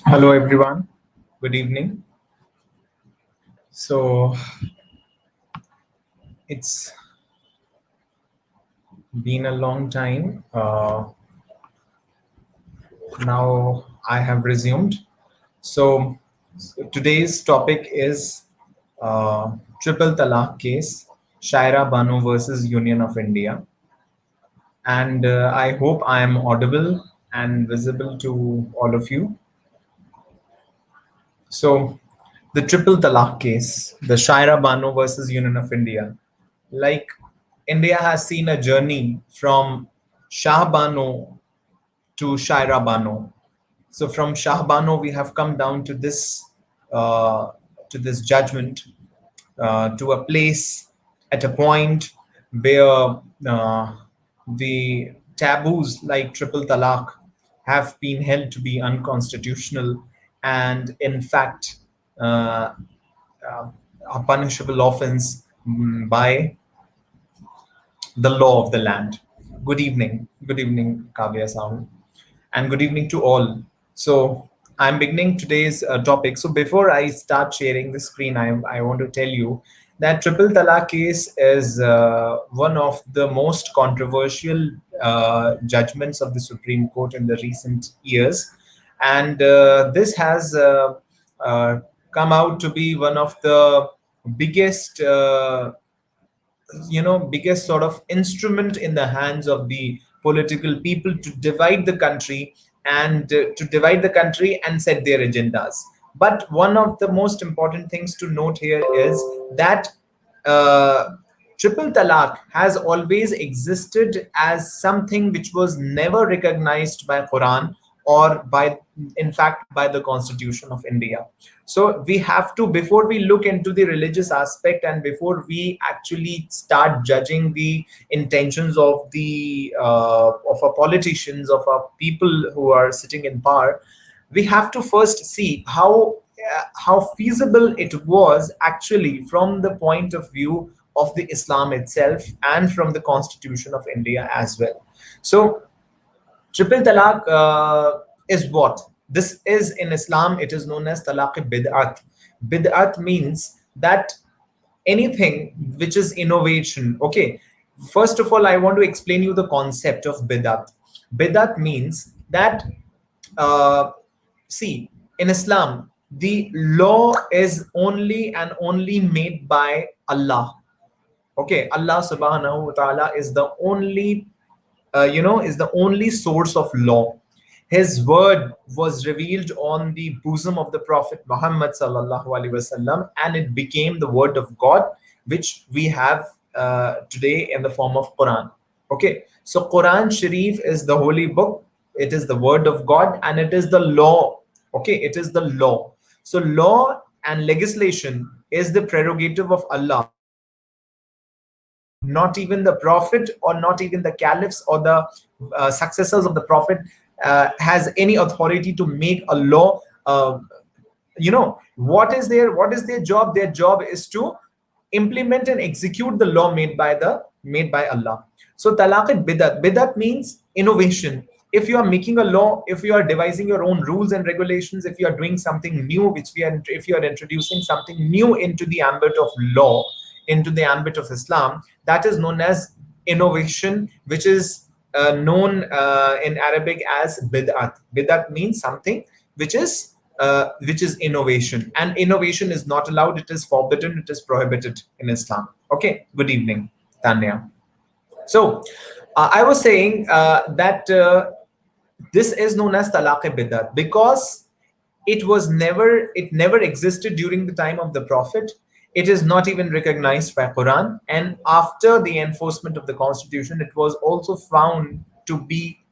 Hello, everyone. Good evening. So it's been a long time. Now I have resumed. So today's topic is triple talaq case, Shayra Bano versus Union of India. And I hope I am audible and visible to all of you. So the triple talaq case, the Shayra Bano versus Union of India. Like India has seen a journey from Shah Bano to Shayra Bano. So from Shah Bano, we have come down uh, to this judgment, to a place at a point where the taboos like triple talaq have been held to be unconstitutional and in fact uh, uh, a punishable offense by the law of the land. Good evening, Kavya Sound, and good evening to all. So I'm beginning today's topic. So before I start sharing the screen, I want to tell you that triple talaq case is one of the most controversial judgments of the Supreme Court in the recent years, and this has come out to be one of the biggest biggest sort of instrument in the hands of the political people to divide the country and set their agendas. But one of the most important things to note here is that uh, triple talaq has always existed as something which was never recognized by Quran or by, in fact, by the Constitution of India. So we have to, before we look into the religious aspect and before we actually start judging the intentions of the of our politicians, of our people who are sitting in power, we have to first see how feasible it was actually from the point of view of the Islam itself and from the Constitution of India as well. So triple talaq is what? This is in Islam, it is known as talaq bid'at. Bid'at means that anything which is innovation. Okay, first of all, I want to explain you the concept of bid'at. Bid'at means that, uh, see, in Islam, the law is only and only made by Allah. Okay, Allah subhanahu wa ta'ala is the only is the only source of law. His word was revealed on the bosom of the Prophet Muhammad sallallahu alaihi wasallam, and it became the word of God, which we have today in the form of Quran. Okay, so Quran Sharif is the holy book. It is the word of God, and it is the law. Okay, it is the law. So law and legislation is the prerogative of Allah, not even the prophet or not even the caliphs or the successors of the prophet has any authority to make a law. What is their job? Their job is to implement and execute the law made by Allah. So talaq bidat means innovation. If you are making a law, if you are devising your own rules and regulations, if you are doing something new, if you are introducing something new into the ambit of law, into the ambit of Islam, that is known as innovation, which is known in Arabic as bid'at. Bid'at means something which is innovation, and innovation is not allowed. It is forbidden. It is prohibited in Islam. Okay. Good evening, Tanya. So I was saying that this is known as talaq bidat because it never existed during the time of the Prophet. It is not even recognized by Quran, and after the enforcement of the Constitution, it was also found to be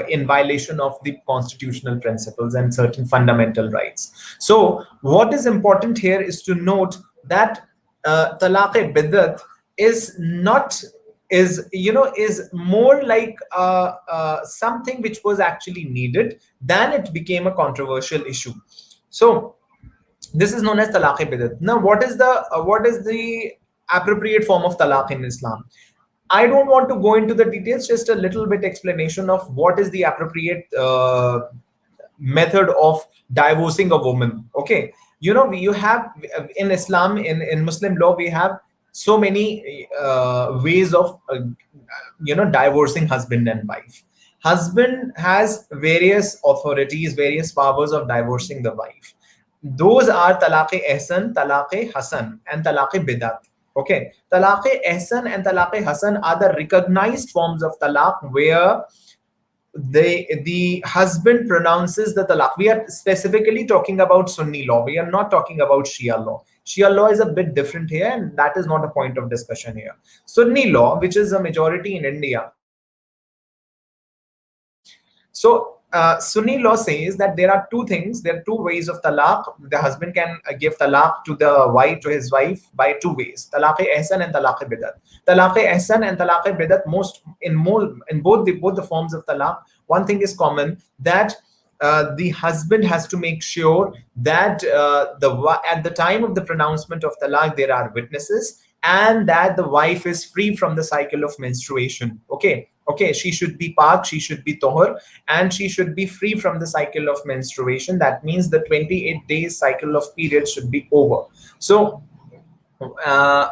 in violation of the constitutional principles and certain fundamental rights. So what is important here is to note that talaq bidat is not is more like something which was actually needed than it became a controversial issue. So this is known as talaq bidat. Now what is the appropriate form of talaq in Islam? I don't want to go into the details, just a little bit explanation of what is the appropriate method of divorcing a woman. Okay, you have in Islam, in Muslim law, we have so many ways of divorcing husband and wife. Husband has various authorities, various powers of divorcing the wife. Those are talaq ehsan, talaq hasan, and talaq bidat. Okay, talaq ehsan and talaq hasan are the recognized forms of talaq where the husband pronounces the talaq. We are specifically talking about Sunni law. We are not talking about Shia law. Shia law is a bit different here, and that is not a point of discussion here. Sunni law, which is a majority in India. So Sunni law says that there are two things. There are two ways of talaq. The husband can give talaq to the wife, to his wife, by two ways: talaq ehsan and talaq bidat. Talaq ehsan and talaq bidat, in both the forms of talaq, one thing is common, that the husband has to make sure that at the time of the pronouncement of talaq there are witnesses, and that the wife is free from the cycle of menstruation. Okay, she should be pak, she should be tohar, and she should be free from the cycle of menstruation. That means the 28 days cycle of period should be over. So the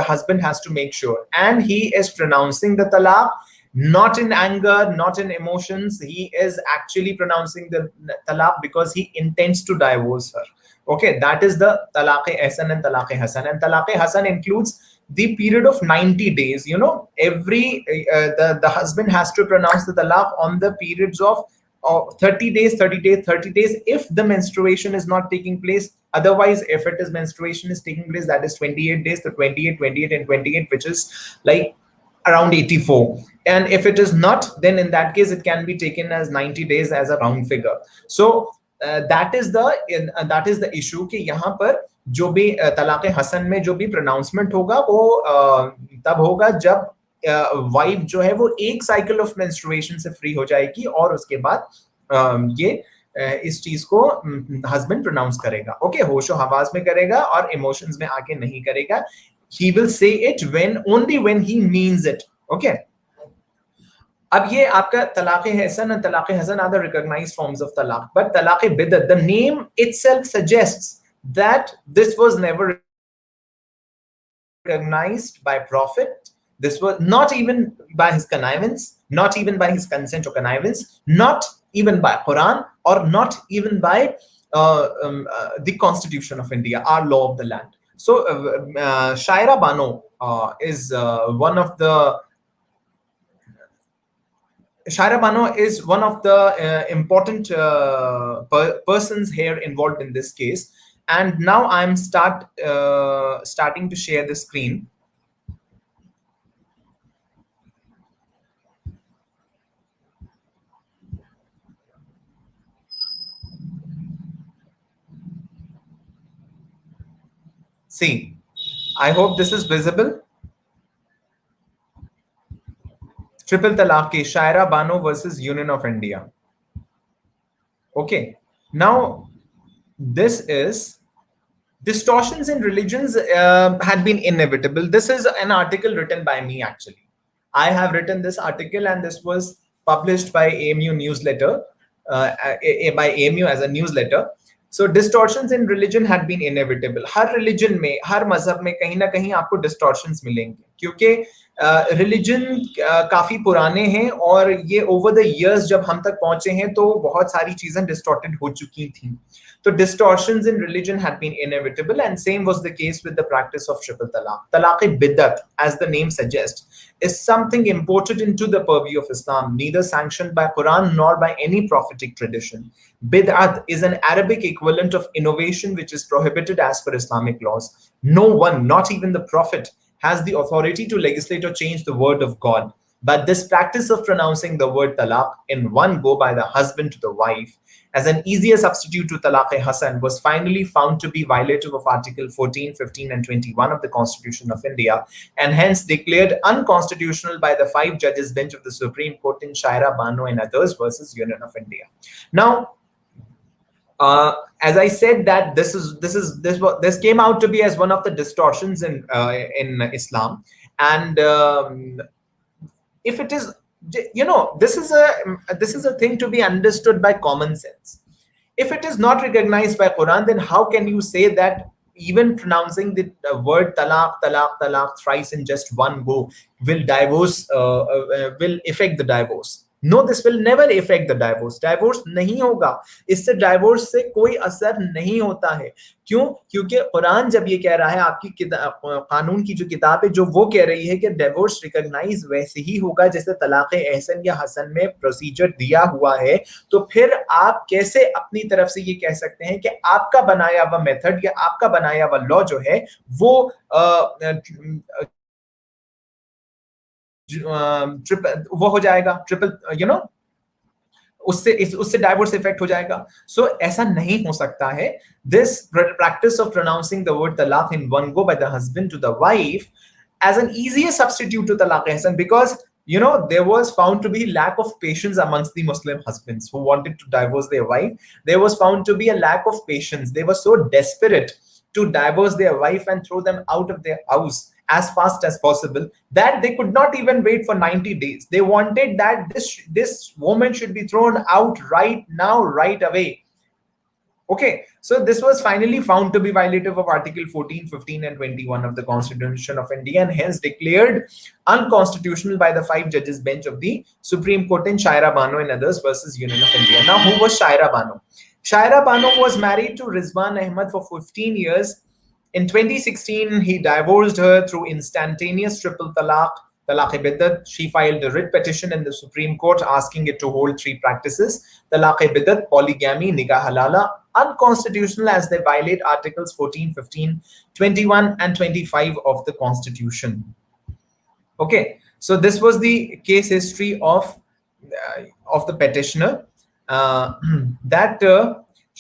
husband has to make sure, and he is pronouncing the talaq not in anger, not in emotions. He is actually pronouncing the talaq because he intends to divorce her. Okay, that is the talaq ehsan and talaq hasan. And talaq hasan includes the period of 90 days. Every the husband has to pronounce the talaq on the periods of 30 days, 30 days, 30 days, if the menstruation is not taking place. Otherwise, if it is menstruation is taking place, that is 28 days. So 28, 28, and 28, which is like around 84. And if it is not, then in that case it can be taken as 90 days as a round figure. So that is the issue कि यहाँ पर जो भी तलाक हसन में जो भी pronouncement होगा वो तब होगा जब वाइफ जो है वो एक साइकिल ऑफ मेंस्ट्रुएशन से फ्री हो जाएगी, और उसके बाद ये इस चीज को हस्बैंड प्रोनाउंस करेगा. ओके, होशो हवास में करेगा और इमोशंस में आके नहीं करेगा. He will say it only when he means it. Okay. अब ये आपका तलाक हसन and तलाक Hasan are the recognized forms of talaq. But तलाक बिदअत, the name itself suggests that this was never recognized by Prophet. This was not even by his connivance, not even by his consent or connivance, not even by Quran, or not even by the Constitution of India, our law of the land. So Shayra Bano is one of the important persons here involved in this case. And now I'm starting to share the screen. See, I hope this is visible. Triple Talaq case, Shayra Bano versus Union of India. Okay, now this is distortions in religions had been inevitable. This is an article written by me actually. I have written this article and this was published by AMU newsletter, by AMU as a newsletter. So distortions in religion had been inevitable. Her religion में, हर मजहब में कहीं ना कहीं आपको distortions मिलेंगे, क्योंकि religion काफी पुराने हैं और ये over the years जब हम तक पहुंचे हैं तो बहुत सारी चीजें distorted हो चुकी थी. So distortions in religion had been inevitable, and same was the case with the practice of triple talaq. Talaq bidat, as the name suggests, is something imported into the purview of Islam, neither sanctioned by Quran nor by any prophetic tradition. Bid'at is an Arabic equivalent of innovation which is prohibited as per Islamic laws. No one, not even the Prophet, has the authority to legislate or change the word of God. But this practice of pronouncing the word talaq in one go by the husband to the wife as an easier substitute to talaq hasan was finally found to be violative of Article 14, 15, and 21 of the Constitution of India, and hence declared unconstitutional by the 5 judges bench of the Supreme Court in Shayra Bano and others versus Union of India. Now, as I said, that this came out to be as one of the distortions in Islam, and if it is this is a thing to be understood by common sense. If it is not recognized by Quran, then how can you say that even pronouncing the word talaq, talaq, talaq thrice in just one go will will affect the divorce? No, this will never affect the divorce. Divorce नहीं होगा, इससे divorce से कोई असर नहीं होता है. क्यों? क्योंकि कुरान जब ये कह रहा है, आपकी कानून की जो किताब है, जो वो कह रही है कि डिवोर्स रिकॉग्नाइज वैसे ही होगा जैसे तलाक एहसन या हसन में प्रोसीजर दिया हुआ है. तो फिर आप कैसे अपनी तरफ से ये कह सकते हैं कि आपका बनाया हुआ मेथड या आपका बनाया हुआ लॉ जो है वो वो हो जाएगा ट्रिपल, उससे डाइवोर्स इफेक्ट हो जाएगा. सो ऐसा नहीं हो सकता है. This practice of pronouncing the word तलाक in one go by the husband to the wife as an easier substitute to talaq ihsan, because there was found to be lack of patience amongst the Muslim husbands who wanted to divorce their wife. There was found to be a lack of patience. They were so desperate to divorce their wife and throw them out of their house as fast as possible that they could not even wait for 90 days. They wanted that this woman should be thrown out right now, right away. Okay, so this was finally found to be violative of Article 14, 15, and 21 of the Constitution of India, and hence declared unconstitutional by the 5 judges bench of the Supreme Court in Shayra, Bano and others versus Union of India. Now, who was Shayra Bano? Shayra Bano was married to Rizwan Ahmad for 15 years. In 2016, he divorced her through instantaneous triple talaq, talaq-e-biddat. She filed a writ petition in the Supreme Court asking it to hold 3 practices: talaq-e-biddat, polygamy, nikah halala, unconstitutional as they violate Articles 14, 15, 21, and 25 of the Constitution. Okay, so this was the case history of the petitioner. That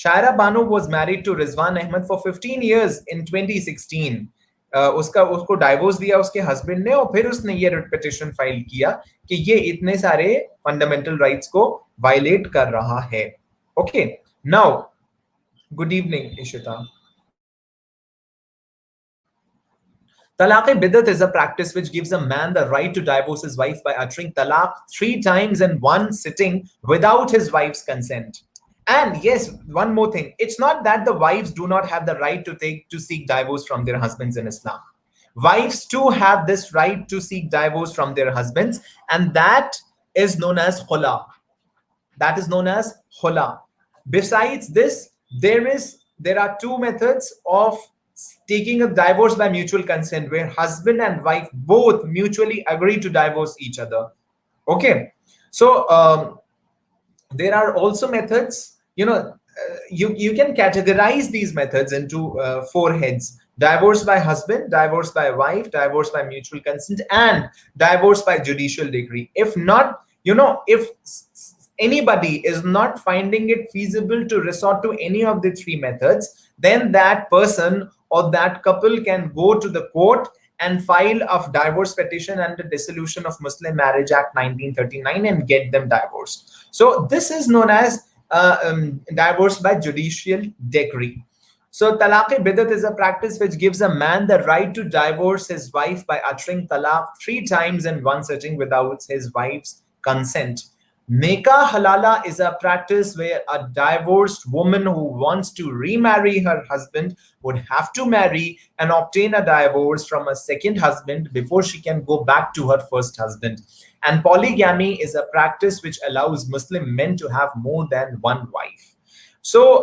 Shayra Bano was married to Rizwan Ahmad for 15 years in 2016. उसको divorce दिया उसके husband ने, और फिर उसने ये writ petition file किया कि ये इतने सारे फंडामेंटल राइट्स को वायलेट कर रहा है. Okay, now good evening Ishita. Talaq-e-biddat is a practice which gives a man the right to divorce his wife by uttering talaq 3 times in one sitting without his wife's consent. And yes, one more thing. It's not that the wives do not have the right to seek divorce from their husbands in Islam. Wives too have this right to seek divorce from their husbands, and that is known as khula. That is known as khula. Besides this, there are 2 methods of taking a divorce by mutual consent, where husband and wife both mutually agree to divorce each other. Okay, so there are also methods. You can categorize these methods into 4 heads: divorce by husband, divorce by wife, divorce by mutual consent, and divorce by judicial decree. If not, if anybody is not finding it feasible to resort to any of the 3 methods, then that person or that couple can go to the court and file a divorce petition under Dissolution of Muslim Marriage Act 1939 and get them divorced. So this is known as divorce by judicial decree. So talaq-e-biddat is a practice which gives a man the right to divorce his wife by uttering talaq 3 times in one sitting without his wife's consent. Nikah halala is a practice where a divorced woman who wants to remarry her husband would have to marry and obtain a divorce from a second husband before she can go back to her first husband. And polygamy is a practice which allows Muslim men to have more than one wife. So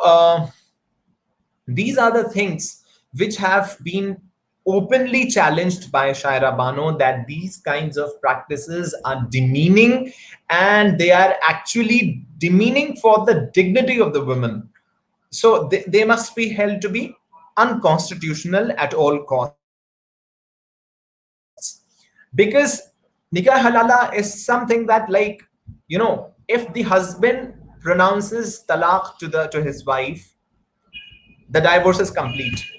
these are the things which have been openly challenged by Shayra Bano, that these kinds of practices are demeaning, and they are actually demeaning for the dignity of the women. So they must be held to be unconstitutional at all costs. Because nikah halala is something that, if the husband pronounces talaq to his wife, the divorce is complete.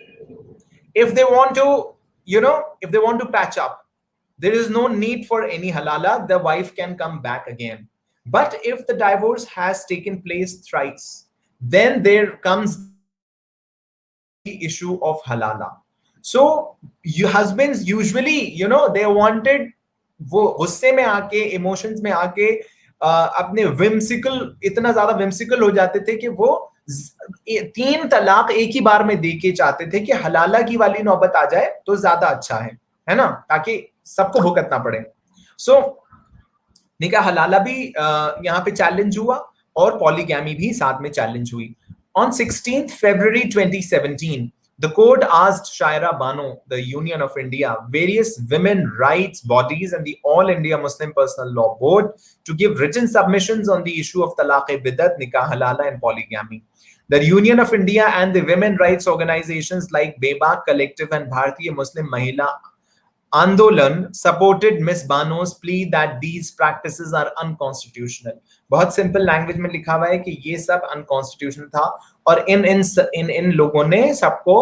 If they want to patch up, there is no need for any halala. The wife can come back again. But if the divorce has taken place thrice, then there comes the issue of halala. So husbands usually, they wanted वो गुस्से में आके, emotions में आके अपने whimsical, इतना ज्यादा whimsical हो जाते थे कि वो 3 तलाक एक ही बार में दे के चाहते थे कि हलाला की वाली नौबत आ जाए तो ज्यादा अच्छा है ना, ताकि सबको भुगतना पड़े। सो निकाह हलाला भी यहाँ पे चैलेंज हुआ, और पॉलीगैमी भी साथ में चैलेंज हुई। On 16th February 2017, the court asked Shayra Bano, the Union of India, various women rights bodies, and the All India Muslim Personal Law Board to give written submissions on the issue of talaq-e-bidat, nikah halala, and polygamy. The Union of India and the women rights organizations like Bebak Collective and Bharatiya Muslim Mahila Andolan supported Miss Bano's plea that these practices are unconstitutional. बहुत simple language में लिखा हुआ है कि ये सब unconstitutional था, और इन लोगों ने सबको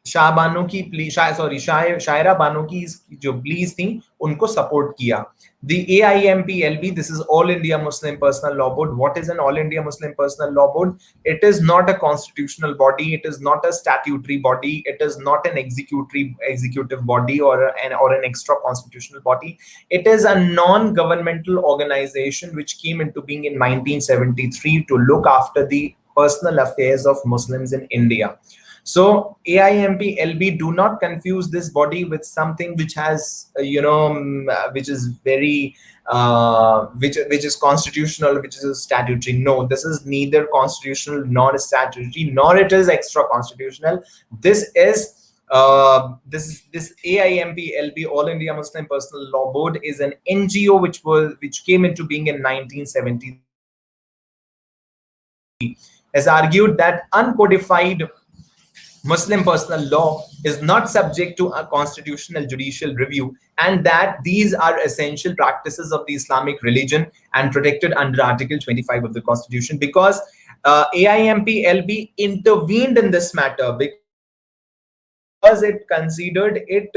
शाह बानो की प्ली, सॉरी शायरा बानो की जो प्लीज थी उनको सपोर्ट किया। The AIMPLB, this is All India Muslim Personal Law Board. What is an All India Muslim Personal Law Board? It is not a constitutional body. It is not a statutory body. It is not an executive body, or an extra constitutional body. It is a non-governmental organization which came into being in 1973 to look after the personal affairs of Muslims in India. So AIMPLB, do not confuse this body with something which has, which is very, which is constitutional, which is statutory. No, this is neither constitutional nor statutory, nor it is extra constitutional. This is this AIMPLB, All India Muslim Personal Law Board, is an NGO which came into being in 1973, has argued that uncodified Muslim personal law is not subject to a constitutional judicial review, and that these are essential practices of the Islamic religion and protected under Article 25 of the Constitution. Because AIMPLB intervened in this matter because it considered it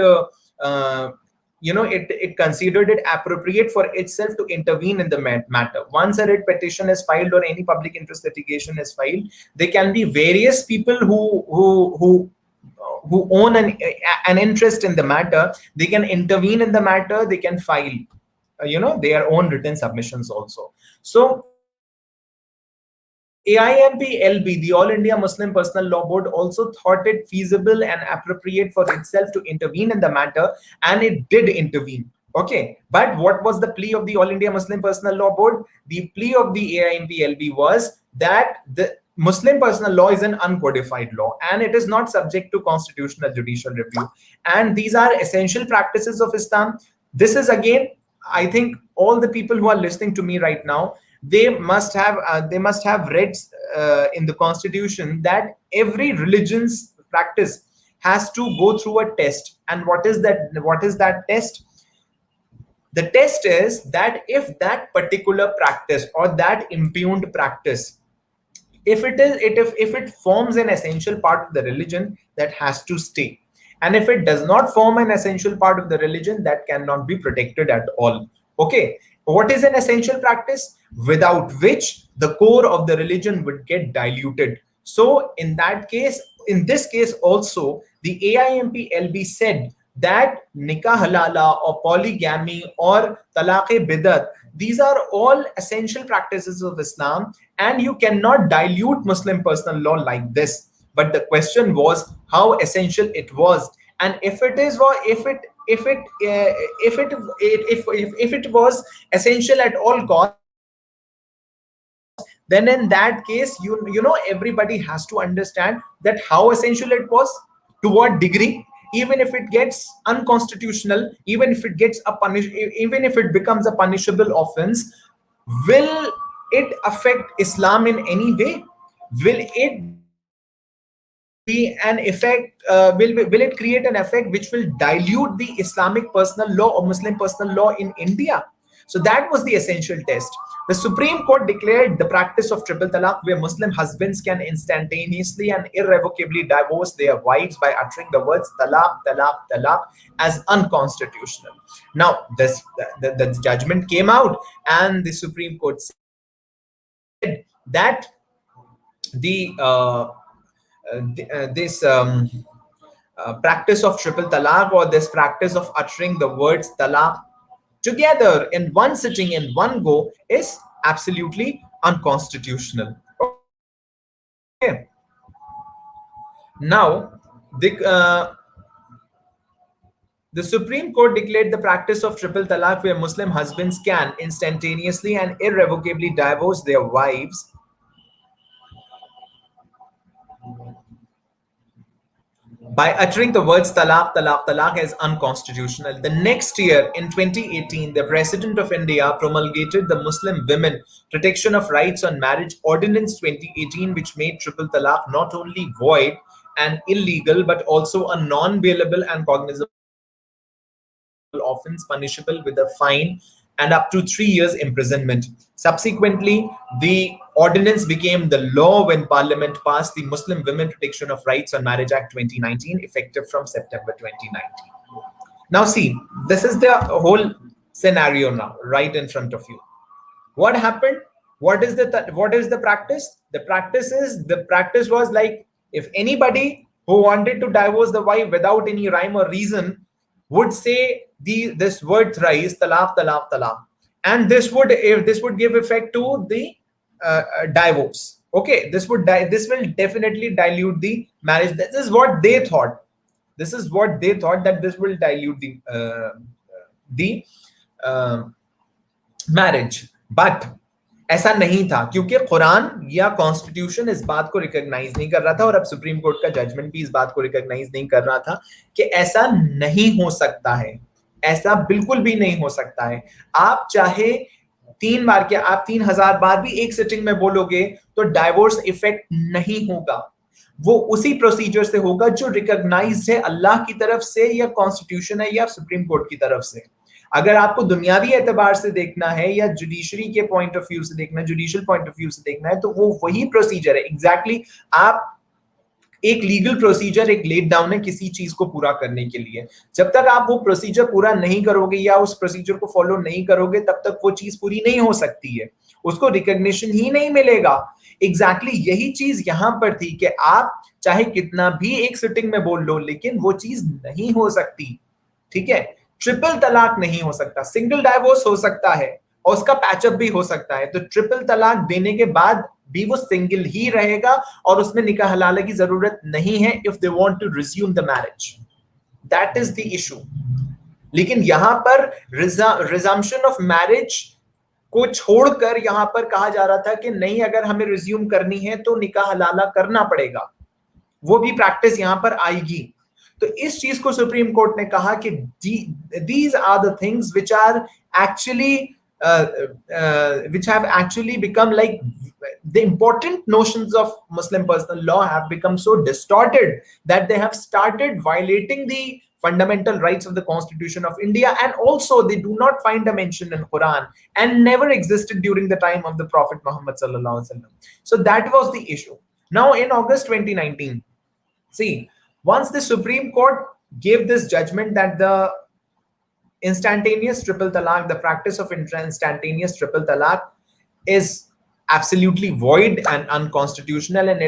it considered it appropriate for itself to intervene in the matter. Once a writ petition is filed or any public interest litigation is filed, there can be various people who own an interest in the matter. They can intervene in the matter. They can file their own written submissions also. So AIMPLB, the All India Muslim Personal Law Board, also thought it feasible and appropriate for itself to intervene in the matter, and it did intervene. Okay, but what was the plea of the All India Muslim Personal Law Board? The plea of the AIMPLB was that the Muslim personal law is an uncodified law and it is not subject to constitutional judicial review. And these are essential practices of Islam. This is again, I think all the people who are listening to me right now, they must have read in the Constitution that every religion's practice has to go through a test. And what is that test? The test is that if that particular practice or that impugned practice, if it forms an essential part of the religion, that has to stay. And if it does not form an essential part of the religion, that cannot be protected at all. Okay, what is an essential practice? Without which the core of the religion would get diluted. So in this case also, the AIMPLB said that nikah halala or polygamy or talaq-e-bidat, these are all essential practices of Islam, and you cannot dilute Muslim personal law like this. But the question was how essential it was, and if it was essential at all costs, then in that case, everybody has to understand that how essential it was, to what degree. Even if it gets unconstitutional, even if it gets even if it becomes a punishable offense, will it affect Islam in any way? Will it be an effect? Will it create an effect which will dilute the Islamic personal law or Muslim personal law in India? So that was the essential test. The Supreme Court declared the practice of triple talaq, where Muslim husbands can instantaneously and irrevocably divorce their wives by uttering the words talaq, talaq, talaq, as unconstitutional. Now, the judgment came out, and the Supreme Court said that the this practice of triple talaq, or this practice of uttering the words talaq together in one sitting in one go, is absolutely unconstitutional. Okay. Now, the Supreme Court declared the practice of triple talaq, where Muslim husbands can instantaneously and irrevocably divorce their wives by uttering the words talaq, talaq, talaq, as unconstitutional. The next year, in 2018, the President of India promulgated the Muslim Women Protection of Rights on Marriage Ordinance 2018, which made triple talaq not only void and illegal, but also a non-bailable and cognizable offense, punishable with a fine and up to 3 years imprisonment. Subsequently, the ordinance became the law when Parliament passed the Muslim Women Protection of Rights on Marriage Act 2019, effective from September 2019. Now, see, this is the whole scenario now, right in front of you. What happened? What is the practice? The practice was like, if anybody who wanted to divorce the wife without any rhyme or reason would say this word thrice, talaq, talaq, talaq, and this would give effect to the divorce. Okay, this will definitely dilute the marriage. This is what they thought. That this will dilute the uh, marriage. But ऐसा नहीं था, क्योंकि कुरान या constitution इस बात को recognise नहीं कर रहा था, और अब सुप्रीम कोर्ट का जजमेंट भी इस बात को रिकॉग्नाइज नहीं कर रहा था कि ऐसा नहीं हो सकता है। ऐसा बिल्कुल भी नहीं हो सकता है। आप चाहे 3 बार क्या, आप 3000 बार भी एक सिटिंग में बोलोगे तो डाइवोर्स इफेक्ट नहीं होगा। वो उसी प्रोसीजर से होगा जो रिकॉग्नाइज्ड है अल्लाह की तरफ से, या कॉन्स्टिट्यूशन है, या सुप्रीम कोर्ट की तरफ से। अगर आपको दुनियावी एतबार से देखना है या जुडिशरी के पॉइंट ऑफ व्यू से देखना है, जुडिशियल पॉइंट ऑफ व्यू से देखना है, तो वो वही प्रोसीजर है एग्जैक्टली। आप एक लीगल प्रोसीजर एक लेट डाउन है किसी चीज को पूरा करने के लिए। जब तक आप वो प्रोसीजर पूरा नहीं करोगे या उस प्रोसीजर को फॉलो नहीं करोगे, तब तक वो चीज पूरी नहीं हो सकती है, उसको रिकॉग्निशन ही नहीं मिलेगा। एग्जैक्टली यही चीज यहां पर थी कि आप चाहे कितना भी एक सिटिंग में बोल लो, लेकिन वो चीज नहीं हो सकती। ठीक है, ट्रिपल तलाक नहीं हो सकता। सिंगल डाइवोर्स हो सकता है और उसका पैचअप भी हो सकता है, तो ट्रिपल तलाक देने के बाद भी वो सिंगल ही रहेगा और उसमें निकाह हलाला की जरूरत नहीं है if they want to resume the marriage. That is the issue. लेकिन यहां पर रिजम्पशन ऑफ मैरिज को छोड़कर यहां पर कहा जा रहा था कि नहीं, अगर हमें रिज्यूम करनी है तो निकाह हलाला करना पड़ेगा, वो भी प्रैक्टिस यहां पर आएगी। तो इस चीज को सुप्रीम कोर्ट ने कहा कि these are the things which are actually which have actually become like the important notions of Muslim personal law have become so distorted that they have started violating the fundamental rights of the Constitution of India, and also they do not find a mention in Quran and never existed during the time of the Prophet Muhammad sallallahu alaihi wasallam. So that was the issue. Now in August 2019, see, once the Supreme Court gave this judgment that the instantaneous triple talaq, the practice of instantaneous triple talaq, is absolutely void and unconstitutional, and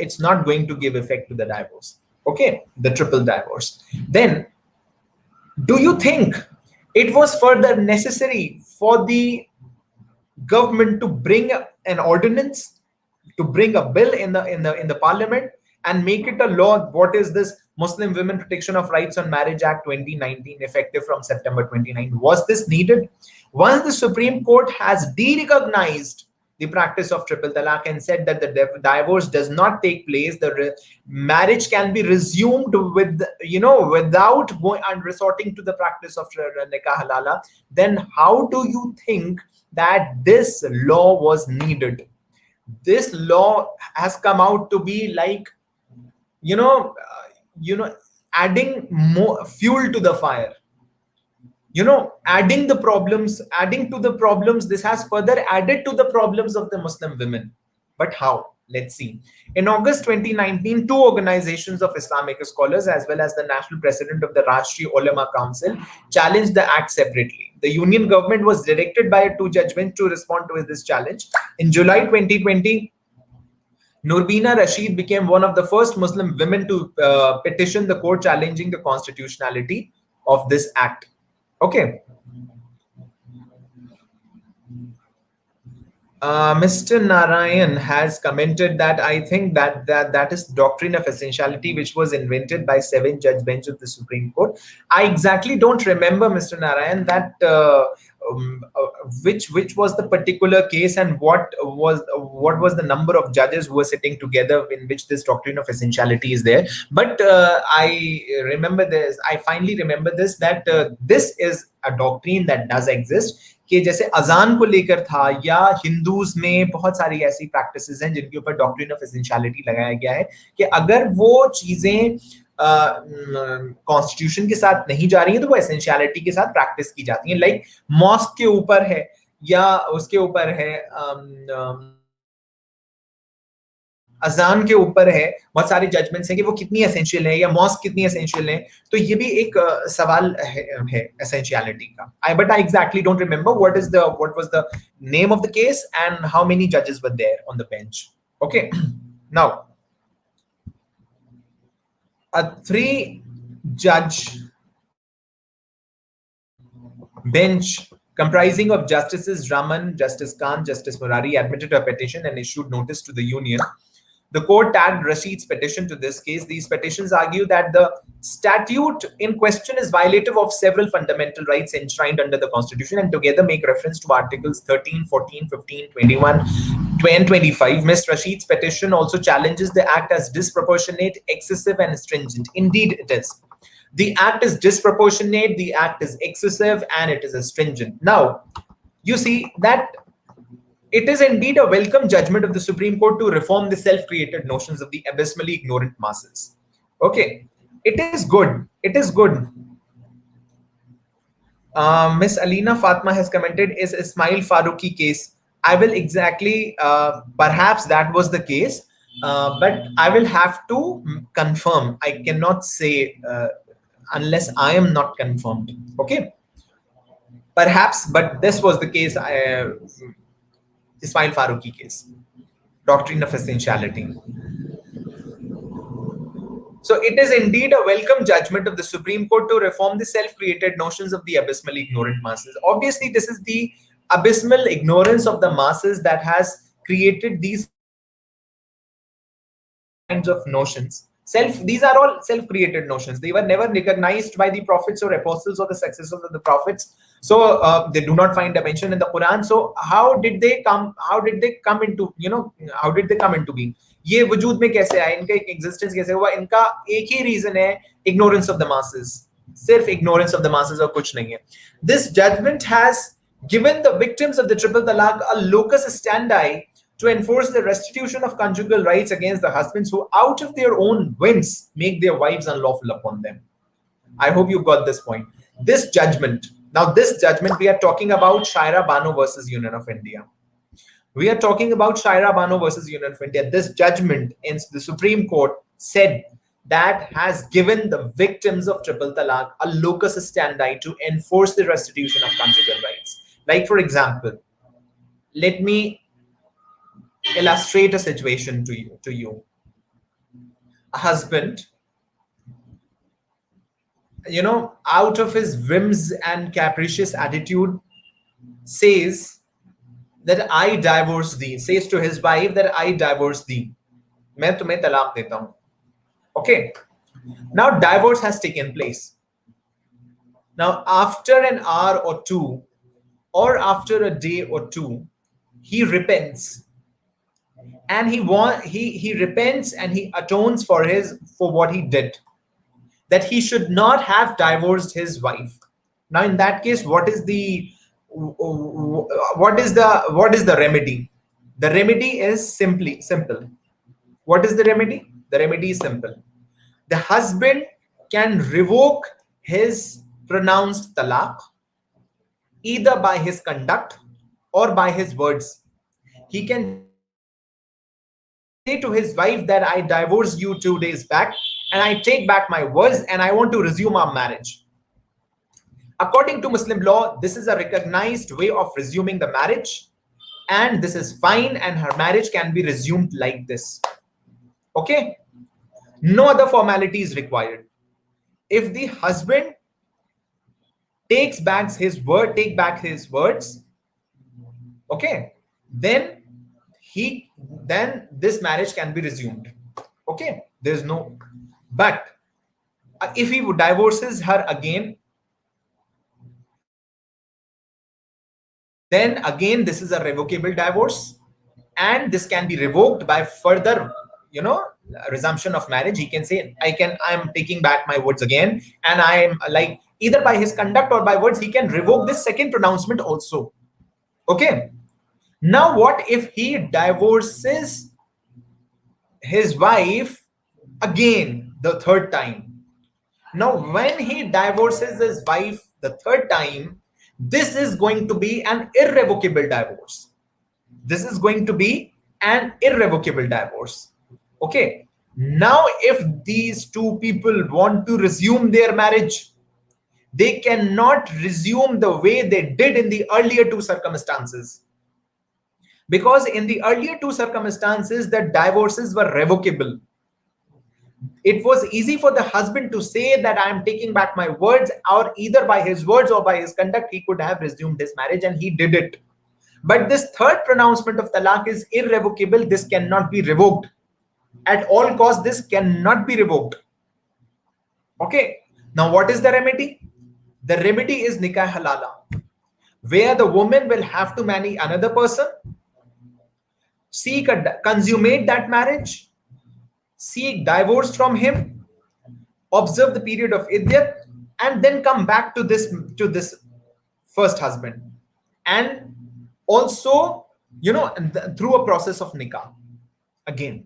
it's not going to give effect to the divorce. Okay, the triple divorce. Then, do you think it was further necessary for the government to bring an ordinance, to bring a bill in the parliament and make it a law? What is this Muslim Women Protection of Rights on Marriage Act 2019, effective from September 2019? Was this needed? Once the Supreme Court has de-recognized the practice of triple talaq and said that the divorce does not take place, the marriage can be resumed with, without going and resorting to the practice of nikah halala, then how do you think that this law was needed? This law has come out to be like, adding more fuel to the fire, adding to the problems. This has further added to the problems of the Muslim women. But how? Let's see. In August 2019, two organizations of Islamic scholars as well as the national president of the Rashtriya Ulama Council challenged the act separately. The union government was directed by two judge bench to respond to this challenge. In July 2020, Nurbina Rashid became one of the first Muslim women to petition the court challenging the constitutionality of this act. Okay. Mr. Narayan has commented that I think that is doctrine of essentiality, which was invented by 7 judge bench of the Supreme Court. I exactly don't remember, Mr. Narayan, that which was the particular case, and what was the number of judges who were sitting together in which this doctrine of essentiality is there. But I remember this. I finally remember this, that this is a doctrine that does exist, कि जैसे अजान को लेकर था, या Hindus में बहुत सारी ऐसी प्रैक्टिसेस हैं जिनके ऊपर डॉक्ट्रिन ऑफ एसेंशियलिटी लगाया गया है कि अगर वो चीजें कॉन्स्टिट्यूशन के साथ नहीं जा रही है तो वो एसेंशियलिटी के साथ प्रैक्टिस की जाती है. लाइक मॉस्क के ऊपर है या उसके ऊपर है, अजान के ऊपर है, बहुत सारे जजमेंट्स हैं कि वो कितनी एसेंशियल है या मॉस्क कितनी एसेंशियल है. तो ये भी एक सवाल है एसेंशियलिटी का. But I exactly don't remember what was the name of the case and how many जजेस were there on the bench. Okay. Now a 3-judge bench comprising of Justices Raman, Justice Khan, Justice Murari admitted a petition and issued notice to the union. The court tagged Rashid's petition to this case. These petitions argue that the statute in question is violative of several fundamental rights enshrined under the Constitution, and together make reference to Articles 13, 14, 15, 21, 20, and 25. Ms. Rashid's petition also challenges the act as disproportionate, excessive, and stringent. Indeed, it is. The act is disproportionate, the act is excessive, and it is stringent. Now, you see that it is indeed a welcome judgment of the Supreme Court to reform the self-created notions of the abysmally ignorant masses. Okay, it is good. It is good. Miss Alina Fatma has commented, is Ismail Faruqi case. I will exactly, perhaps that was the case, but I will have to confirm. I cannot say unless I am not confirmed. Okay, perhaps, but this was the case. Ismail Faruqi case, doctrine of essentiality. So it is indeed a welcome judgment of the Supreme Court to reform the self-created notions of the abysmally ignorant masses. Obviously, this is the abysmal ignorance of the masses that has created these kinds of notions. These are all self-created notions. They were never recognized by the prophets or apostles or the successors of the prophets. So they do not find a mention in the Quran. So how did they come into, how did they come into being? ये वजूद में कैसे आए, इनका existence कैसे हुआ? इनका एक ही reason है, ignorance of the masses. सिर्फ ignorance of the masses और कुछ नहीं है. This judgment has given the victims of the triple talaq a locus standi to enforce the restitution of conjugal rights against the husbands who, out of their own whims, make their wives unlawful upon them. I hope you got this point. This judgment, we are talking about Shayra Bano versus Union of India. We are talking about Shayra Bano versus Union of India. This judgment in the Supreme Court said that has given the victims of triple talaq a locus standi to enforce the restitution of conjugal rights. Like, for example, let me illustrate a situation to you. A husband, out of his whims and capricious attitude, says that I divorce thee, says to his wife that I divorce thee. मैं तुम्हें तलाक देता हूं. Okay. Now divorce has taken place. Now after an hour or two, or after a day or two, he repents. And he repents and he atones for what he did, that he should not have divorced his wife. Now in that case, what is the remedy? The remedy is simple. What is the remedy? The remedy is simple. The husband can revoke his pronounced talaq either by his conduct or by his words. He can say to his wife that I divorced you 2 days back and I take back my words and I want to resume our marriage. According to Muslim law, this is a recognized way of resuming the marriage, and this is fine, and her marriage can be resumed like this. Okay, no other formality is required. If the husband take back his words, okay, then he then this marriage can be resumed. Okay, there's no but if he divorces her again, then again this is a revocable divorce, and this can be revoked by further, you know, resumption of marriage. He can say, I'm taking back my words again, and I'm like, either by his conduct or by words, he can revoke this second pronouncement also. Okay, now what if he divorces his wife again the third time? Now, when he divorces his wife the third time, this is going to be an irrevocable divorce. This is going to be an irrevocable divorce. Okay. Now, if these two people want to resume their marriage, they cannot resume the way they did in the earlier two circumstances. Because in the earlier two circumstances, the divorces were revocable. It was easy for the husband to say that I am taking back my words, or either by his words or by his conduct, he could have resumed his marriage, and he did it. But this third pronouncement of talaq is irrevocable. This cannot be revoked. At all costs, this cannot be revoked. Okay. Now, what is the remedy? The remedy is nikah halala, where the woman will have to marry another person, consummate that marriage, seek divorce from him, observe the period of iddat, and then come back to this first husband, and also, you know, through a process of nikah again.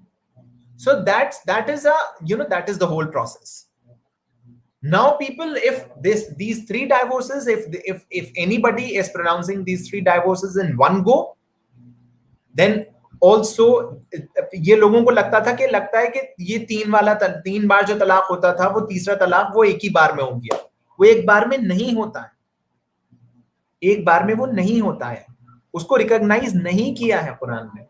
So that is a, you know, that is the whole process. Now, people, if these three divorces, if anybody is pronouncing these three divorces in one go, then also ये लोगों को लगता है कि ये तीन बार जो तलाक होता था, वो तीसरा तलाक वो एक ही बार में हो गया। वो एक बार में नहीं होता है, एक बार में वो नहीं होता है, उसको रिकॉग्नाइज नहीं किया है कुरान ने।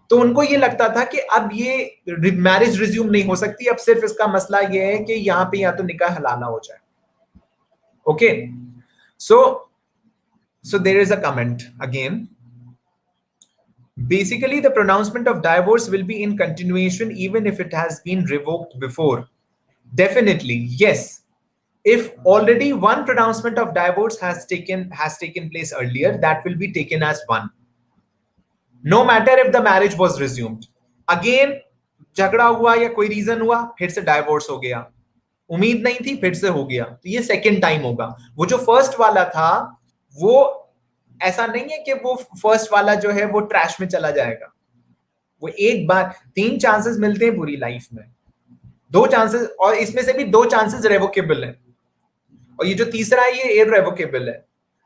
तो उनको ये लगता था कि अब ये मैरिज रिज्यूम नहीं हो सकती, अब सिर्फ इसका मसला ये है कि यहाँ पे या तो निकाह हलाला हो जाए। Okay, so there is a comment again. Basically, the pronouncement of divorce will be in continuation even if it has been revoked before. Definitely, yes. If already one pronouncement of divorce has taken place earlier, that will be taken as one. No matter if the marriage was resumed. Again, झगड़ा हुआ या कोई reason हुआ, फिर से divorce हो गया, उम्मीद नहीं थी, फिर से हो गया, तो ये सेकंड टाइम होगा। वो जो फर्स्ट वाला था, वो ऐसा नहीं है कि वो फर्स्ट वाला जो है वो ट्रैश में चला जाएगा। वो एक बार, 3 चांसेस मिलते हैं पूरी लाइफ में, 2 चांसेस, और इसमें से भी 2 चांसेस रेवोकेबल है, और ये जो तीसरा है ये इररेवोकेबल है।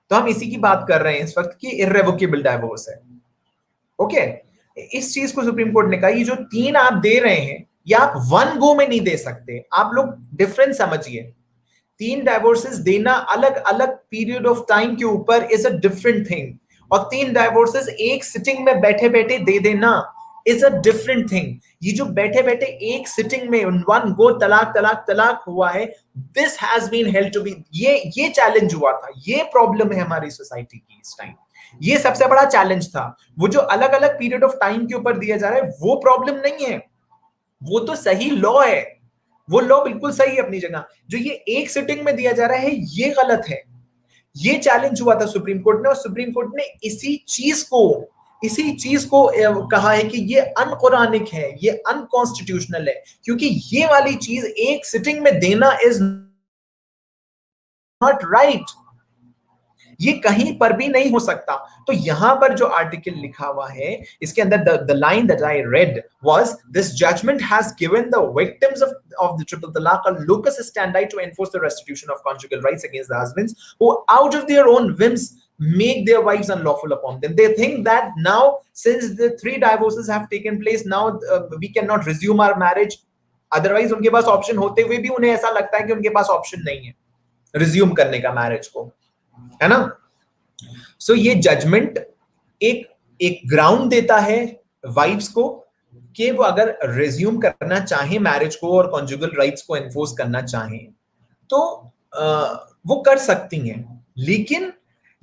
तो हम इसी की बात कर रहे हैं इस वक्त कि इररेवोकेबल डाइवोर्स है। ओके, इस चीज को सुप्रीम कोर्ट ने कहा, ये जो 3 आप दे रहे हैं, ये आप वन गो में नहीं दे सकते। आप लोग डिफरेंस समझिए। 3 डाइवोर्सेस देना अलग अलग पीरियड ऑफ टाइम के ऊपर इज अ डिफरेंट थिंग, और 3 डाइवोर्सेस एक सिटिंग में बैठे बैठे दे देना इज अ डिफरेंट थिंग। ये जो बैठे बैठे एक सिटिंग में वन गो तलाक तलाक तलाक हुआ है, this has been held to be, ये चैलेंज हुआ था, ये प्रॉब्लम है हमारी सोसाइटी की इस टाइम। ये सबसे बड़ा चैलेंज था। वो जो अलग अलग पीरियड ऑफ टाइम के ऊपर दिया जा रहा है, वो प्रॉब्लम नहीं है, वो तो सही लॉ है, वो लॉ बिल्कुल सही है अपनी जगह। जो ये एक सिटिंग में दिया जा रहा है, ये गलत है। ये चैलेंज हुआ था सुप्रीम कोर्ट ने, और सुप्रीम कोर्ट ने इसी चीज को कहा है कि ये अनकुरानिक है, ये अनकॉन्स्टिट्यूशनल है, क्योंकि ये वाली चीज एक सिटिंग में देना इज नॉट राइट। ये कहीं पर भी नहीं हो सकता। तो यहां पर जो आर्टिकल लिखा हुआ है, इसके अंदर the line that I read was, this judgment has given the victims of the triple talaq a locus standi to enforce the restitution of conjugal rights against the husbands who out of their own whims make their wives unlawful upon them. They think that now, since the 3 divorces have taken place, now we cannot resume our marriage. Otherwise उनके पास option होते हुए भी उन्हें ऐसा लगता है कि उनके पास ऑप्शन नहीं है रिज्यूम करने का मैरिज को, है ना। सो ये जजमेंट एक ग्राउंड देता है वाइफ्स को कि वो अगर रिज्यूम करना चाहे मैरिज को और कॉन्जुगल राइट्स को एनफोर्स करना चाहें तो वो कर सकती हैं, लेकिन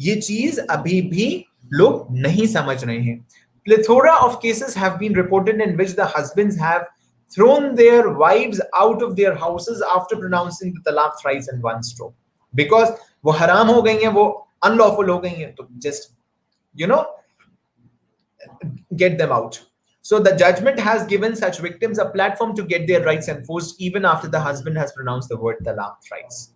ये चीज अभी भी लोग नहीं समझ रहे हैं. Plethora of cases have been reported in which the husbands have thrown their wives out of their houses after pronouncing the talaq thrice in one stroke, because वो हराम हो गई हैं, वो अनलॉफुल हो गई हैं, तो just you know get them out. So the judgment has given such victims a platform to get their rights enforced even after the husband has pronounced the word talaq thrice.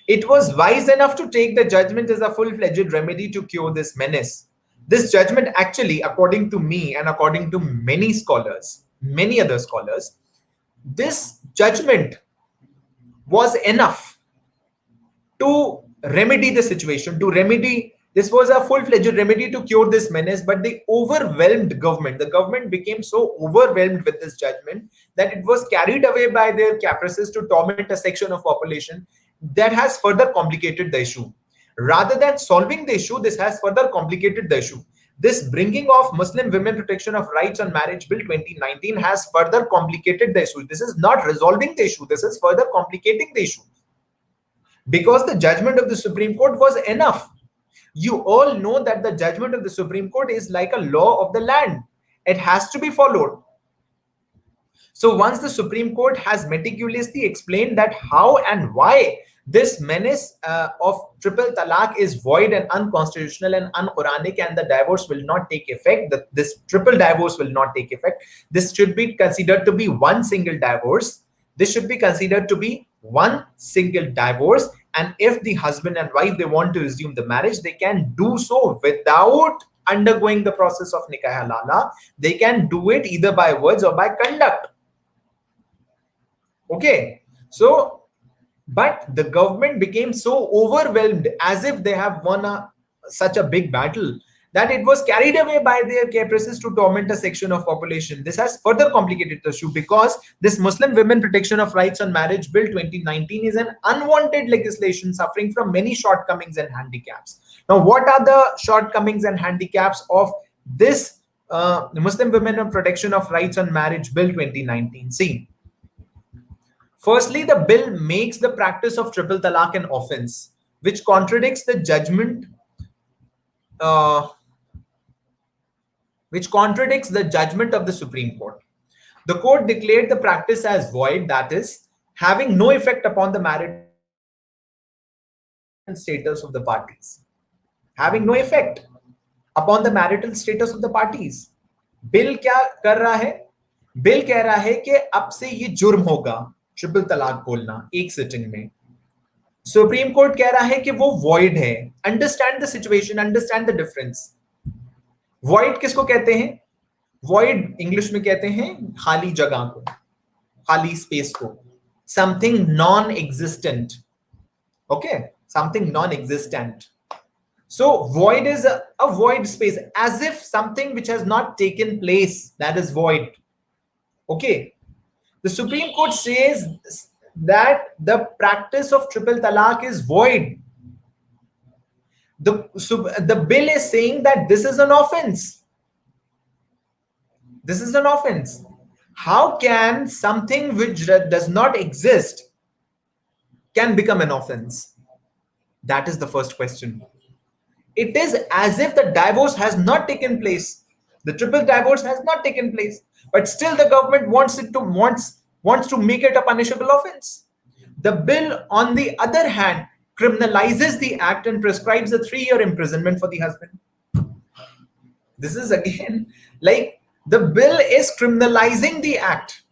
It was wise enough to take the judgment as a full-fledged remedy to cure this menace. This judgment actually, according to me and according to many scholars, many other scholars, this judgment was enough to remedy the situation, to remedy. This was a full-fledged remedy to cure this menace, but the overwhelmed government, the government became so overwhelmed with this judgment that it was carried away by their caprices to torment a section of population that has further complicated the issue. Rather than solving the issue, this has further complicated the issue. This bringing of Muslim Women Protection of Rights on Marriage Bill 2019 has further complicated the issue. This is not resolving the issue. This is further complicating the issue, because the judgment of the Supreme Court was enough. You all know that the judgment of the Supreme Court is like a law of the land. It has to be followed. So once the Supreme Court has meticulously explained that how and why this menace of triple talaq is void and unconstitutional and un-Quranic, and the divorce will not take effect, this triple divorce will not take effect, this should be considered to be one single divorce. This should be considered to be one single divorce. And if the husband and wife, they want to resume the marriage, they can do so without undergoing the process of nikah halala. They can do it either by words or by conduct. Okay, so but the government became so overwhelmed, as if they have won such a big battle, that it was carried away by their caprices to torment a section of population. This has further complicated the issue, because this Muslim Women Protection of Rights on Marriage Bill 2019 is an unwanted legislation suffering from many shortcomings and handicaps. Now, what are the shortcomings and handicaps of this Muslim Women Protection of Rights on Marriage Bill 2019? See, firstly, the bill makes the practice of triple talaq an offense, which contradicts the judgment of the Supreme Court. The court declared the practice as void, that is, having no effect upon the marital status of the parties. Having no effect upon the marital status of the parties. Bill क्या कर रहा है? Bill कह रहा है कि अब से ये जुर्म होगा ट्रिपल तलाक बोलना एक सिटिंग में. सुप्रीम कोर्ट कह रहा है कि वो वॉइड है. Understand the situation, understand the difference. Void किसको कहते हैं? वॉइड इंग्लिश में कहते हैं खाली जगह को, खाली स्पेस को. Something non existent. Okay, something non existent. So void is a void space, as if something which has not taken place, that is void. Okay. The Supreme Court says that the practice of triple talaq is void. The bill is saying that this is an offense. This is an offense. How can something which does not exist can become an offense? That is the first question. It is as if the divorce has not taken place. The triple divorce has not taken place, but still the government wants to make it a punishable offense. The bill, on the other hand, criminalizes the act and prescribes a 3-year imprisonment for the husband. This is again like the bill is criminalizing the act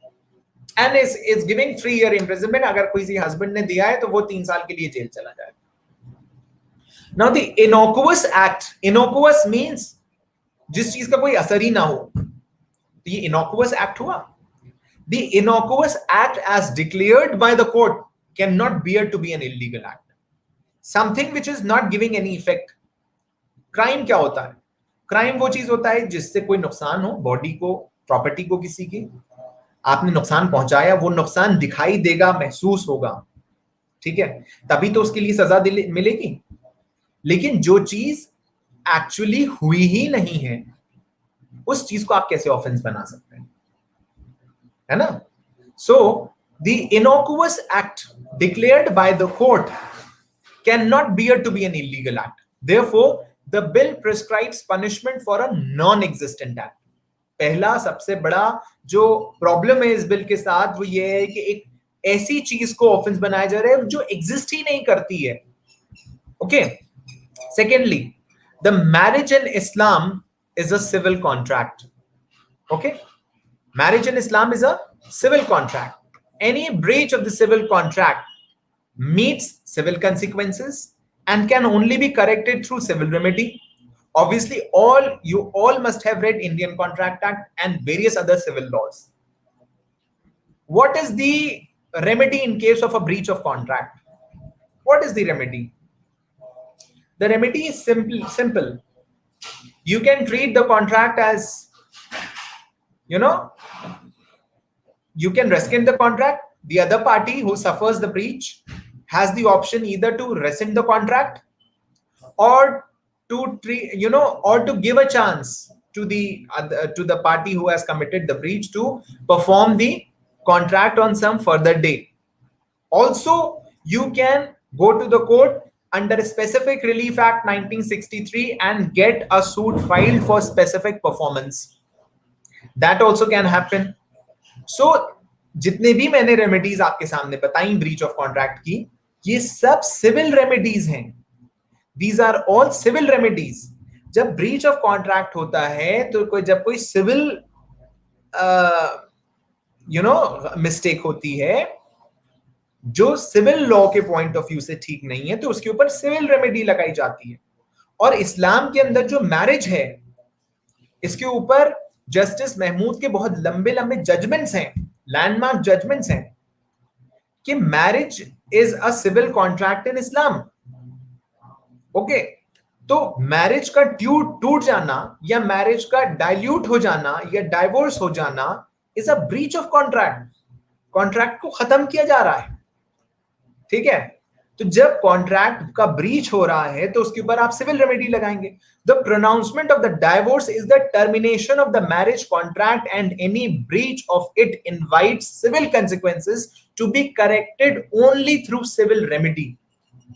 and is giving 3-year imprisonment. अगर कोई husband ने दिया है तो वो 3 साल के लिए जेल चला जाएगा. Now the innocuous act, innocuous means जिस चीज का कोई असर ही ना हो, तो ये innocuous act हुआ. The innocuous act as declared by the court cannot bear to be an illegal act. Something which is not giving any effect. Crime क्या होता है? Crime वो चीज होता है जिससे कोई नुकसान हो, बॉडी को, प्रॉपर्टी को, किसी की आपने नुकसान पहुंचाया, वो नुकसान दिखाई देगा, महसूस होगा, ठीक है, तभी तो उसके लिए सजा मिलेगी. लेकिन जो चीज एक्चुअली हुई ही नहीं है, उस चीज को आप कैसे ऑफेंस बना सकते हैं? है ना? So the innocuous act declared by the court cannot bear to be an illegal act. Therefore, the bill prescribes punishment for a non-existent act. पहला सबसे बड़ा जो प्रॉब्लम है इस बिल के साथ वो ये है कि एक ऐसी चीज को ऑफेंस बनाया जा रहा है जो एग्जिस्ट ही नहीं करती है. Okay. Secondly, the marriage in Islam is a civil contract. Okay. Marriage in Islam is a civil contract. Any breach of the civil contract meets civil consequences and can only be corrected through civil remedy. Obviously, you all must have read Indian Contract Act and various other civil laws. What is the remedy in case of a breach of contract? What is the remedy? The remedy is simple. You can treat the contract as, you know, you can rescind the contract. The other party who suffers the breach has the option either to rescind the contract or to treat, or to give a chance to the party who has committed the breach to perform the contract on some further day. Also, you can go to the court under Specific Relief Act 1963 and get a suit filed for specific performance. That also can happen. So जितने भी मैंने remedies आपके सामने बताई breach of contract की, ये सब civil remedies हैं. These are all civil remedies. जब ब्रीच ऑफ कॉन्ट्रैक्ट होता है तो जब कोई सिविल मिस्टेक होती है जो सिविल लॉ के पॉइंट ऑफ व्यू से ठीक नहीं है, तो उसके ऊपर सिविल रेमेडी लगाई जाती है. और इस्लाम के अंदर जो मैरिज है, इसके ऊपर जस्टिस महमूद के बहुत लंबे लंबे जजमेंट्स हैं, लैंडमार्क जजमेंट्स हैं कि marriage is a civil contract in Islam. Okay. तो मैरिज का टूट जाना या मैरिज का डाइल्यूट हो जाना या डाइवोर्स हो जाना is a breach of contract. Contract को खत्म किया जा रहा है. ठीक है. तो जब कॉन्ट्रैक्ट का ब्रीच हो रहा है तो उसके ऊपर आप सिविल रेमेडी लगाएंगे. The pronouncement of the divorce is the termination of the marriage contract and any breach of it invites civil consequences to be corrected only through civil remedy.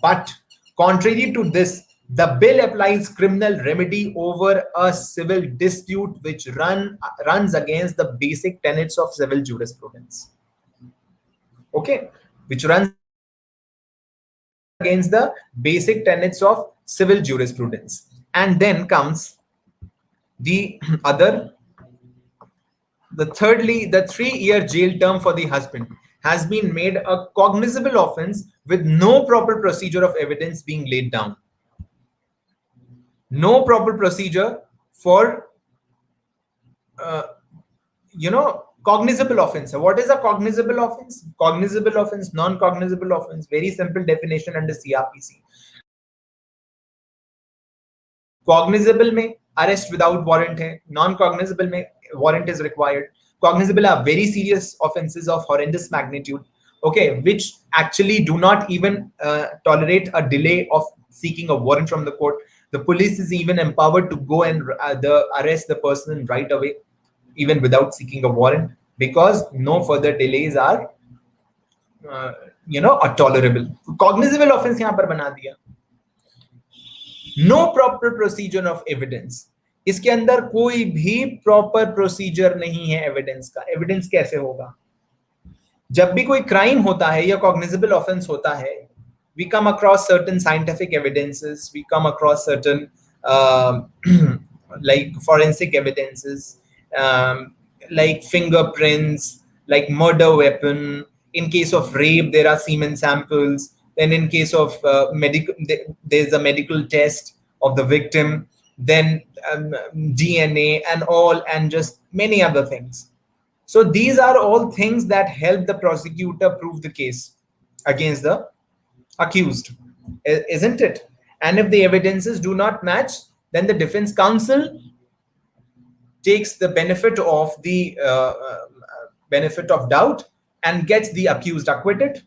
But contrary to this, the bill applies criminal remedy over a civil dispute which runs against the basic tenets of civil jurisprudence. Okay, which runs against the basic tenets of civil jurisprudence. And then comes the thirdly, the 3-year jail term for the husband has been made a cognizable offense with no proper procedure of evidence being laid down. No proper procedure for cognizable offense. What is a cognizable offense? Cognizable offense, non-cognizable offense. Very simple definition under CRPC. Cognizable में arrest without warrant है. Non-cognizable में warrant is required. Cognizable are very serious offenses of horrendous magnitude, okay, which actually do not even tolerate a delay of seeking a warrant from the court. The police is even empowered to go and arrest the person right away, even without seeking a warrant, because no further delays are tolerable. Cognizable offense यहाँ पर बना दिया. No proper procedure of evidence. इसके अंदर कोई भी proper procedure नहीं है एविडेंस का. एविडेंस कैसे होगा? जब भी कोई क्राइम होता है या कॉग्निजेबल ऑफेंस होता है, we come across certain scientific evidences, we come across certain like forensic evidences, like fingerprints, like murder weapon. In case of rape, there are semen samples. Then in case of there's a medical test of the victim. Then DNA and all, and just many other things. So these are all things that help the prosecutor prove the case against the accused, isn't it? And if the evidences do not match, then the defense counsel takes the benefit of the benefit of doubt and gets the accused acquitted.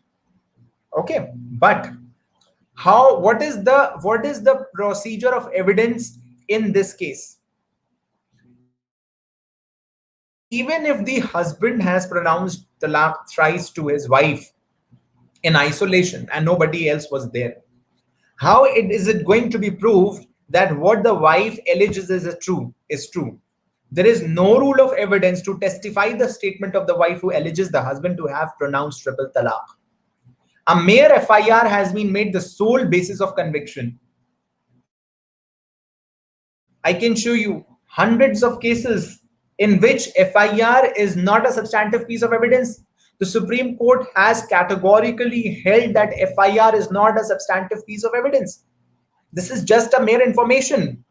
Okay, but what is the procedure of evidence in this case? even if the husband has pronounced talaq thrice to his wife in isolation and nobody else was there, how is it going to be proved that what the wife alleges is true? There is no rule of evidence to testify the statement of the wife who alleges the husband to have pronounced triple talaq. A mere FIR has been made the sole basis of conviction. I can show you hundreds of cases in which FIR is not a substantive piece of evidence. The Supreme Court has categorically held that FIR is not a substantive piece of evidence. This is just a mere information.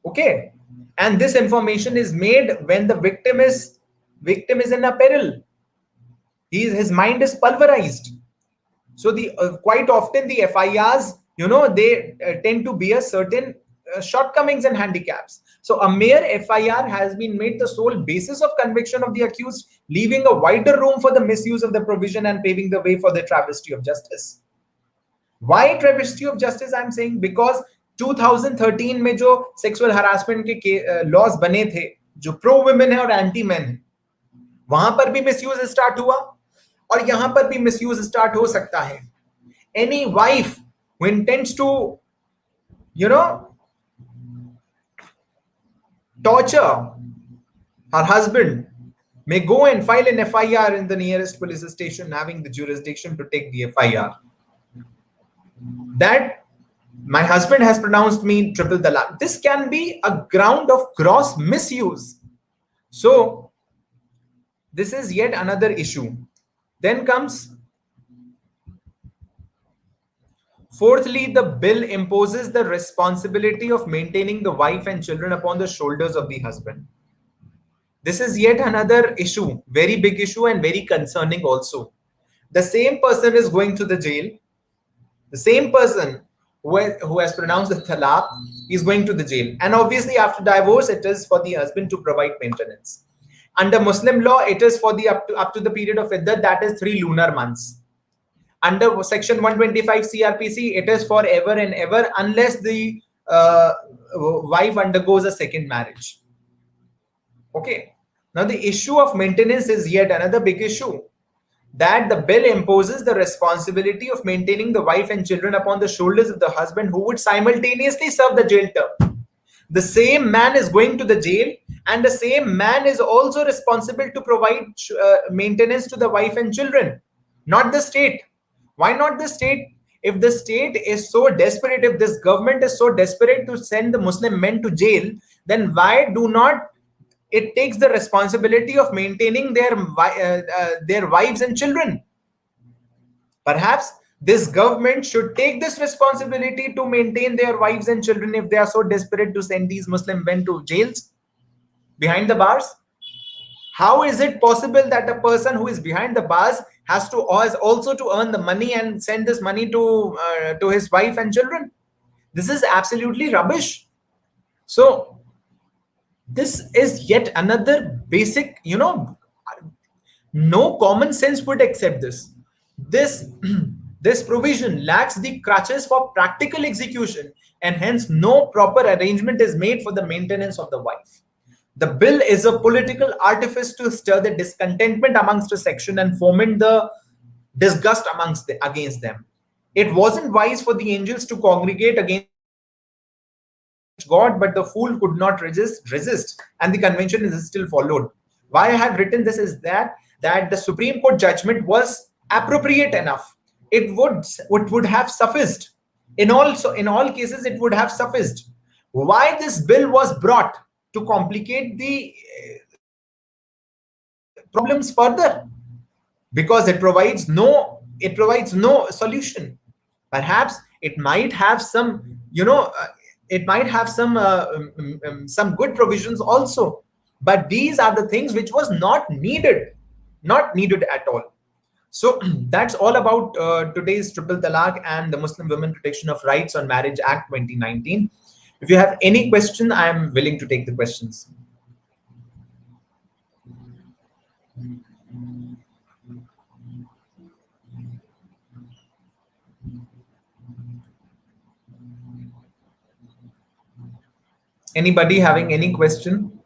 Okay. And this information is made when the victim is in a peril. His mind is pulverized. So the quite often the FIRs, they tend to bear certain shortcomings and handicaps. So a mere FIR has been made the sole basis of conviction of the accused, leaving a wider room for the misuse of the provision and paving the way for the travesty of justice. Why travesty of justice? I'm saying because 2013 में जो sexual harassment के laws बने थे, जो pro women है और anti men है, वहां पर भी misuse start हुआ और यहां पर भी misuse start हो सकता है. Any wife who intends to, torture her husband may go and file an FIR in the nearest police station having the jurisdiction to take the FIR. That my husband has pronounced me triple talaq. This can be a ground of gross misuse. So this is yet another issue. Then comes, fourthly, the bill imposes the responsibility of maintaining the wife and children upon the shoulders of the husband. This is yet another issue, very big issue and very concerning also. The same person is going to the jail. The same person who has pronounced the talaq is going to the jail. And obviously after divorce, it is for the husband to provide maintenance. Under Muslim law, it is for the up to the period of iddah, that is 3 lunar months. Under section 125 CRPC, it is forever and ever unless the wife undergoes a second marriage. Okay. Now the issue of maintenance is yet another big issue. That the bill imposes the responsibility of maintaining the wife and children upon the shoulders of the husband who would simultaneously serve the jail term. The same man is going to the jail and the same man is also responsible to provide maintenance to the wife and children, not the state. Why not the state? If the state is so desperate, if this government is so desperate to send the Muslim men to jail, then why do not it takes the responsibility of maintaining their wives and children? Perhaps this government should take this responsibility to maintain their wives and children if they are so desperate to send these Muslim men to jails, behind the bars. How is it possible that a person who is behind the bars has also to earn the money and send this money to his wife and children? This is absolutely rubbish. So this is yet another basic, no common sense would accept this. This provision lacks the crutches for practical execution, and hence no proper arrangement is made for the maintenance of the wife. The bill is a political artifice to stir the discontentment amongst a section and foment the disgust against them. It wasn't wise for the angels to congregate against God, but the fool could not resist, and the convention is still followed. Why I have written this is that the Supreme Court judgment was appropriate enough. It would have sufficed. In all cases, it would have sufficed. Why this bill was brought to complicate the problems further? Because it provides no solution. Perhaps it might have some, some good provisions also, but these are the things which was not needed at all. So that's all about today's triple talaq and the Muslim Women Protection of Rights on Marriage Act 2019. If you have any question, I am willing to take the questions. Anybody having any question?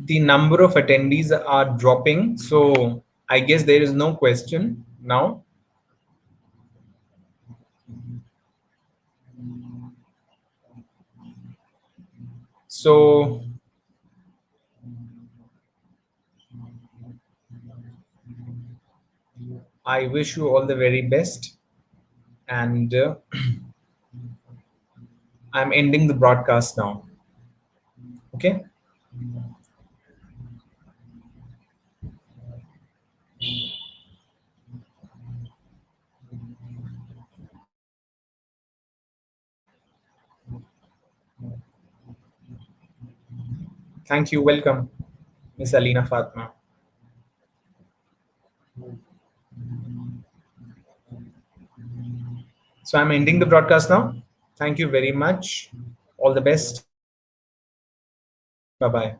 The number of attendees are dropping, so I guess there is no question now. So I wish you all the very best, and I'm ending the broadcast now. Okay. Thank you. Welcome, Miss Alina Fatma. So I'm ending the broadcast now. Thank you very much. All the best. Bye bye.